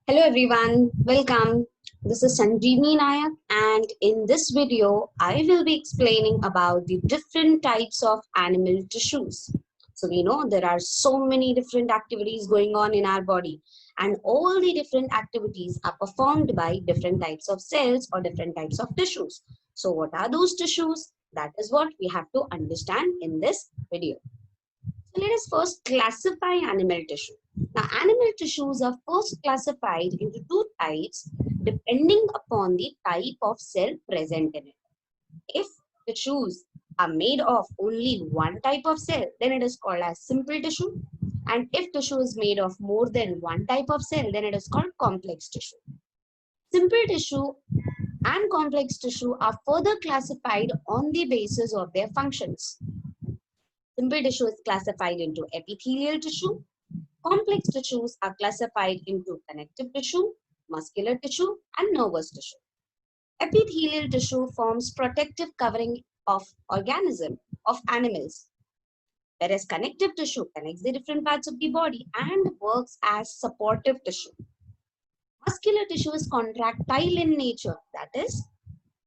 Hello everyone, welcome. This is Sanjeevani Nayak, and in this video I will be explaining about the different types of animal tissues. So we know there are so many different activities going on in our body, and all the different activities are performed by different types of cells or different types of tissues. So what are those tissues? That is what we have to understand in this video. So let us first classify animal tissue. Now, animal tissues are first classified into two types depending upon the type of cell present in it. If tissues are made of only one type of cell, then it is called as simple tissue. And if tissue is made of more than one type of cell, then it is called complex tissue. Simple tissue and complex tissue are further classified on the basis of their functions. Simple tissue is classified into epithelial tissue. Complex tissues are classified into connective tissue, muscular tissue, and nervous tissue. Epithelial tissue forms protective covering of organism, of animals, whereas connective tissue connects the different parts of the body and works as supportive tissue. Muscular tissue is contractile in nature, that is,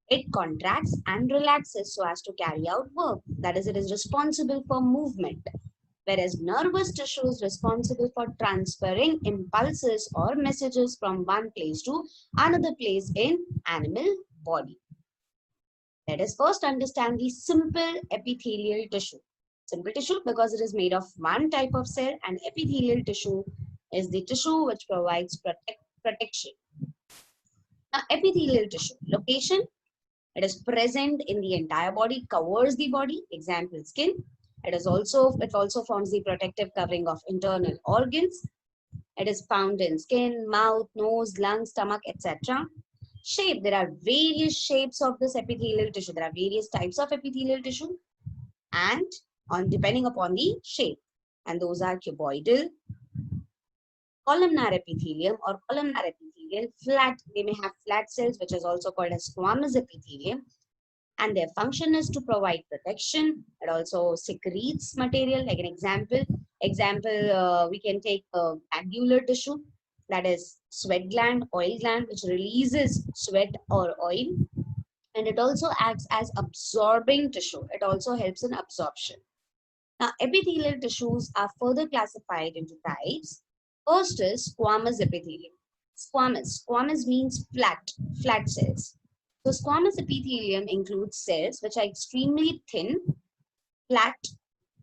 it contracts and relaxes so as to carry out work, that is, it is responsible for movement. Whereas nervous tissue is responsible for transferring impulses or messages from one place to another place in animal body. Let us first understand the simple epithelial tissue. Simple tissue because it is made of one type of cell, and epithelial tissue is the tissue which provides protection. Now, epithelial tissue location, it is present in the entire body, covers the body. Example, skin. It also forms the protective covering of internal organs. It is found in skin, mouth, nose, lungs, stomach, etc. Shape. There are various shapes of this epithelial tissue. There are various types of epithelial tissue, and depending upon the shape. And those are cuboidal, columnar epithelium or columnar epithelium, flat. They may have flat cells, which is also called as squamous epithelium. And their function is to provide protection. It also secretes material. Like an example, we can take alveolar tissue, that is sweat gland, oil gland, which releases sweat or oil. And it also acts as absorbing tissue. It also helps in absorption. Now, epithelial tissues are further classified into types. First is squamous epithelium. Squamous means flat cells. So squamous epithelium includes cells which are extremely thin, flat,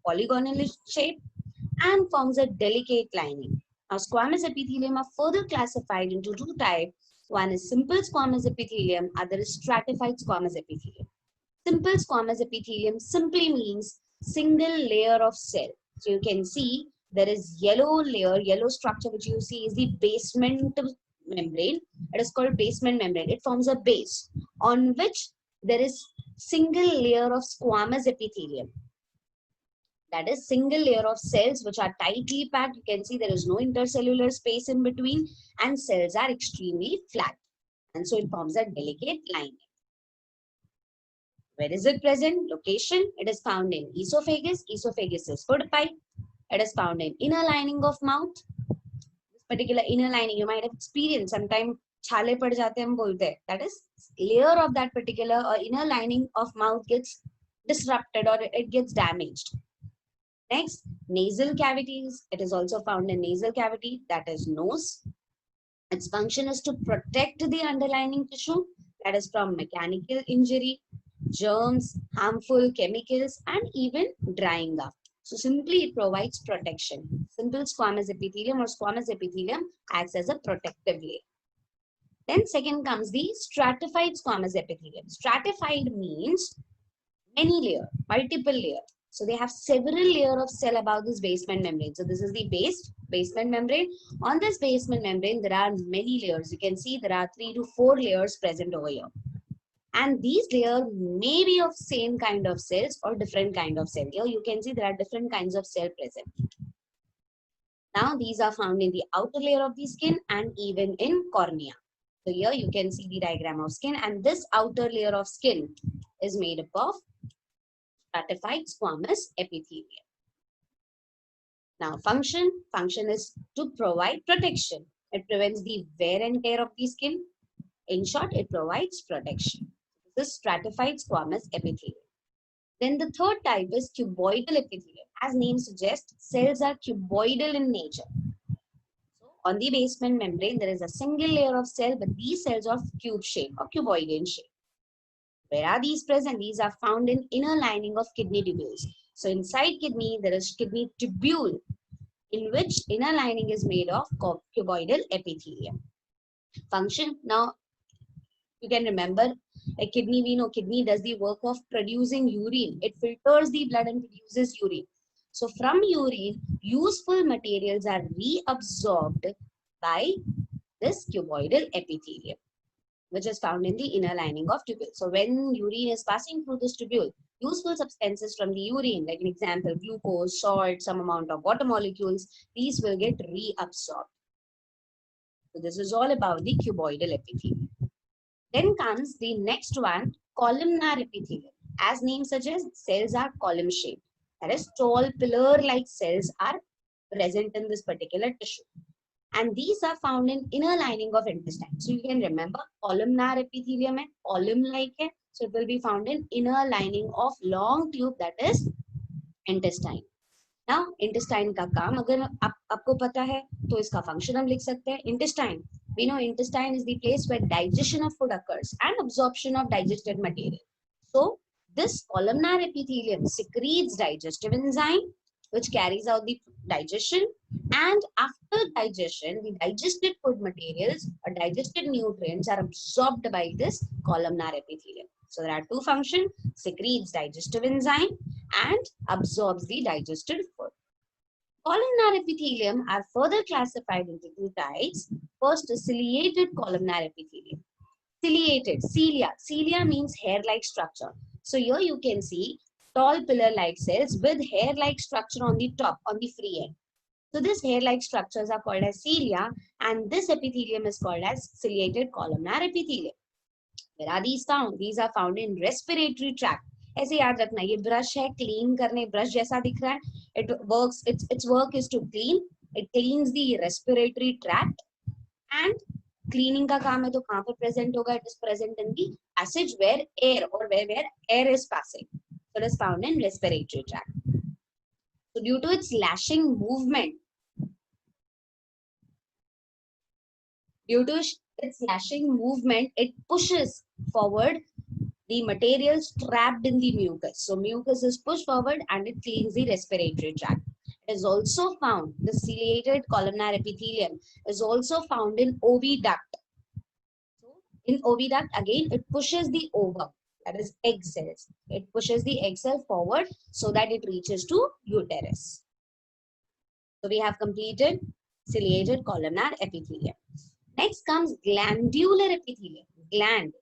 polygonal shape, and forms a delicate lining. Now, squamous epithelium are further classified into two types. One is simple squamous epithelium, other is stratified squamous epithelium. Simple squamous epithelium simply means single layer of cell. So you can see there is yellow layer, yellow structure which you see is the basement membrane. It is called basement membrane. It forms a base on which there is single layer of squamous epithelium. That is single layer of cells which are tightly packed. You can see there is no intercellular space in between, and cells are extremely flat. And so it forms a delicate lining. Where is it present? Location. It is found in esophagus. Esophagus is food pipe. It is found in inner lining of mouth. This particular inner lining you might have experienced. Sometimes chale pad jate hum bolte hain. That is layer of that particular inner lining of mouth gets disrupted or it gets damaged. Next, nasal cavities. It is also found in nasal cavity. That is nose. Its function is to protect the underlying tissue. That is from mechanical injury, germs, harmful chemicals, and even drying up. So simply it provides protection. Simple squamous epithelium or squamous epithelium acts as a protective layer. Then second comes the stratified squamous epithelium. Stratified means many layer, multiple layer. So they have several layer of cell above this basement membrane. So this is the basement membrane. On this basement membrane, there are many layers. You can see there are 3 to 4 layers present over here. And these layers may be of same kind of cells or different kind of cell. Here you can see there are different kinds of cell present. Now these are found in the outer layer of the skin and even in cornea. So here you can see the diagram of skin, and this outer layer of skin is made up of stratified squamous epithelium. Now function is to provide protection. It prevents the wear and tear of the skin. In short, it provides protection. This is stratified squamous epithelium. Then the third type is cuboidal epithelium. As name suggests, cells are cuboidal in nature. So on the basement membrane, there is a single layer of cell, but these cells are cube shape or cuboid in shape. Where are these present? These are found in inner lining of kidney tubules. So inside kidney, there is kidney tubule, in which inner lining is made of cuboidal epithelium. Function. Now, you can remember a kidney, we know kidney does the work of producing urine. It filters the blood and produces urine. So from urine, useful materials are reabsorbed by this cuboidal epithelium, which is found in the inner lining of tubule. So when urine is passing through this tubule, useful substances from the urine, like an example, glucose, salt, some amount of water molecules, these will get reabsorbed. So this is all about the cuboidal epithelium. Then comes the next one, columnar epithelium. As name suggests, cells are column shaped. That is, tall pillar-like cells are present in this particular tissue. And these are found in inner lining of intestine. So you can remember columnar epithelium and column-like है. So it will be found in inner lining of long tube, that is intestine. Now intestine का काम अगर आपको पता है तो इसका function हम लिख सकते हैं. Intestine. We know intestine is the place where digestion of food occurs and absorption of digested material. So this columnar epithelium secretes digestive enzyme which carries out the digestion, and after digestion, the digested food materials or digested nutrients are absorbed by this columnar epithelium. So there are two functions: secretes digestive enzyme and absorbs the digested food. Columnar epithelium are further classified into two types. First, ciliated columnar epithelium. Ciliated, cilia. Cilia means hair-like structure. So here you can see tall pillar-like cells with hair-like structure on the top, on the free end. So these hair-like structures are called as cilia, and this epithelium is called as ciliated columnar epithelium. Where are these found? These are found in respiratory tract. ऐसे याद रखना, ये brush है, clean करने brush जैसा दिख रहा है. It works. Its work is to clean. It cleans the respiratory tract, and cleaning का काम है तो कहाँ पर present होगा? It is present in the passage where air or where air is passing. So it is found in respiratory tract. So due to its lashing movement, it pushes forward the materials trapped in the mucus. So mucus is pushed forward and it cleans the respiratory tract. It is also found, the ciliated columnar epithelium is also found in oviduct. So in oviduct, again, it pushes the ovum, that is egg cells. It pushes the egg cell forward so that it reaches to uterus. So we have completed ciliated columnar epithelium. Next comes glandular epithelium. Gland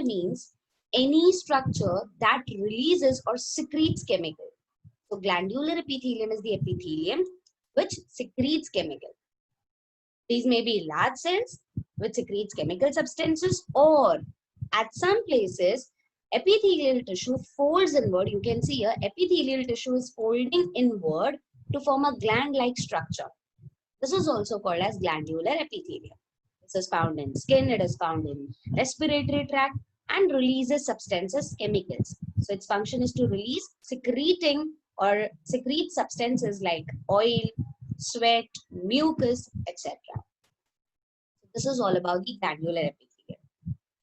means any structure that releases or secretes chemical. So glandular epithelium is the epithelium which secretes chemical. These may be large cells which secretes chemical substances, or at some places epithelial tissue folds inward. You can see here epithelial tissue is folding inward to form a gland-like structure. This is also called as glandular epithelium. This is found in skin, it is found in respiratory tract, and releases substances, chemicals. So its function is to release secrete substances like oil, sweat, mucus, etc. This is all about the glandular epithelium.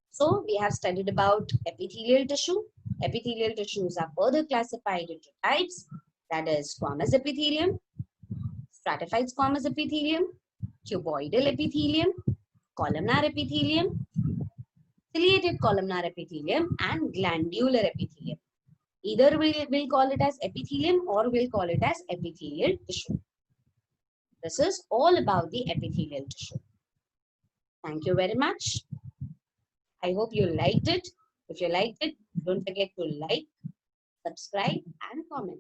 So we have studied about epithelial tissue. Epithelial tissues are further classified into types, that is squamous epithelium, stratified squamous epithelium, cuboidal epithelium, columnar epithelium, ciliated columnar epithelium, and glandular epithelium. Either we'll call it as epithelium or we'll call it as epithelial tissue. This is all about the epithelial tissue. Thank you very much. I hope you liked it. If you liked it, don't forget to like, subscribe, and comment.